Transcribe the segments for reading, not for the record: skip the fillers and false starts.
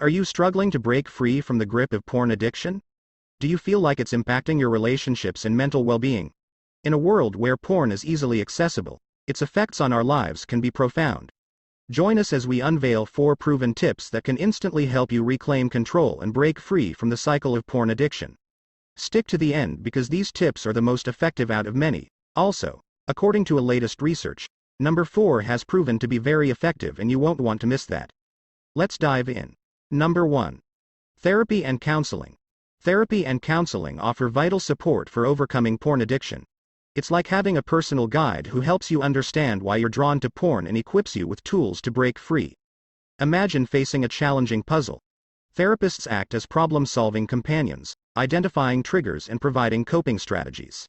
Are you struggling to break free from the grip of porn addiction? Do you feel like it's impacting your relationships and mental well-being? In a world where porn is easily accessible, its effects on our lives can be profound. Join us as we unveil 4 proven tips that can instantly help you reclaim control and break free from the cycle of porn addiction. Stick to the end because these tips are the most effective out of many. Also, according to a latest research, number 4 has proven to be very effective and you won't want to miss that. Let's dive in. Number 1. Therapy and counseling. Therapy and counseling offer vital support for overcoming porn addiction. It's like having a personal guide who helps you understand why you're drawn to porn and equips you with tools to break free. Imagine facing a challenging puzzle. Therapists act as problem-solving companions, identifying triggers and providing coping strategies.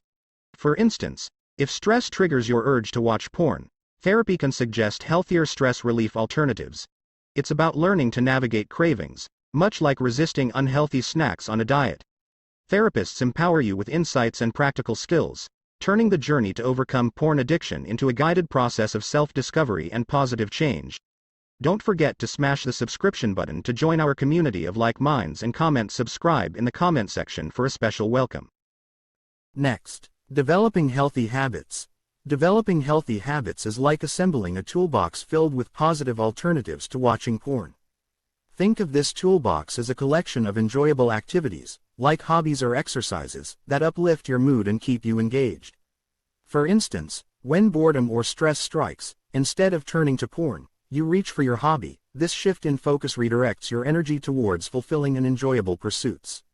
For instance, if stress triggers your urge to watch porn, therapy can suggest healthier stress relief alternatives. It's about learning to navigate cravings, much like resisting unhealthy snacks on a diet. Therapists empower you with insights and practical skills, turning the journey to overcome porn addiction into a guided process of self-discovery and positive change. Don't forget to smash the subscription button to join our community of like minds and subscribe in the comment section for a special welcome. Next, developing healthy habits. Developing healthy habits is like assembling a toolbox filled with positive alternatives to watching porn. Think of this toolbox as a collection of enjoyable activities, like hobbies or exercises, that uplift your mood and keep you engaged. For instance, when boredom or stress strikes, instead of turning to porn, you reach for your hobby. This shift in focus redirects your energy towards fulfilling and enjoyable pursuits.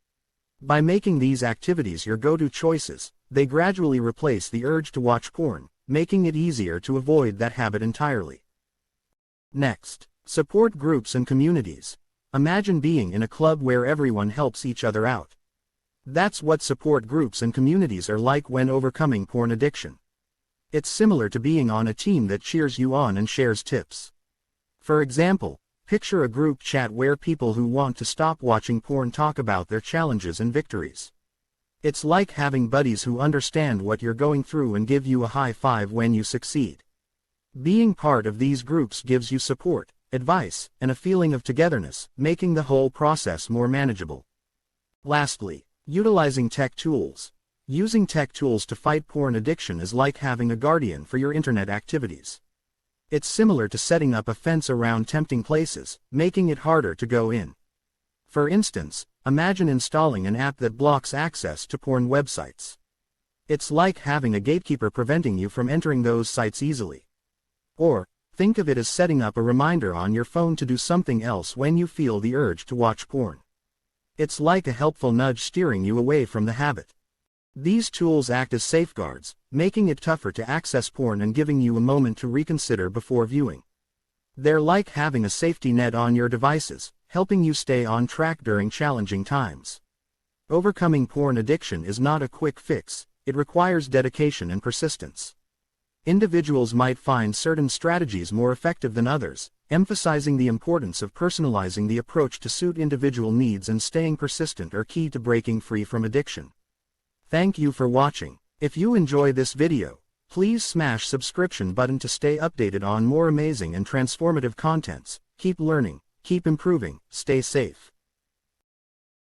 By making these activities your go-to choices, they gradually replace the urge to watch porn, making it easier to avoid that habit entirely. Next, support groups and communities. Imagine being in a club where everyone helps each other out. That's what support groups and communities are like when overcoming porn addiction. It's similar to being on a team that cheers you on and shares tips. For example, picture a group chat where people who want to stop watching porn talk about their challenges and victories. It's like having buddies who understand what you're going through and give you a high five when you succeed. Being part of these groups gives you support, advice, and a feeling of togetherness, making the whole process more manageable. Lastly, utilizing tech tools. Using tech tools to fight porn addiction is like having a guardian for your internet activities. It's similar to setting up a fence around tempting places, making it harder to go in. For instance, imagine installing an app that blocks access to porn websites. It's like having a gatekeeper preventing you from entering those sites easily. Or, think of it as setting up a reminder on your phone to do something else when you feel the urge to watch porn. It's like a helpful nudge steering you away from the habit. These tools act as safeguards, making it tougher to access porn and giving you a moment to reconsider before viewing. They're like having a safety net on your devices, helping you stay on track during challenging times. Overcoming porn addiction is not a quick fix, it requires dedication and persistence. Individuals might find certain strategies more effective than others, emphasizing the importance of personalizing the approach to suit individual needs and staying persistent are key to breaking free from addiction. Thank you for watching. If you enjoy this video, please smash subscription button to stay updated on more amazing and transformative contents. Keep learning, keep improving, stay safe.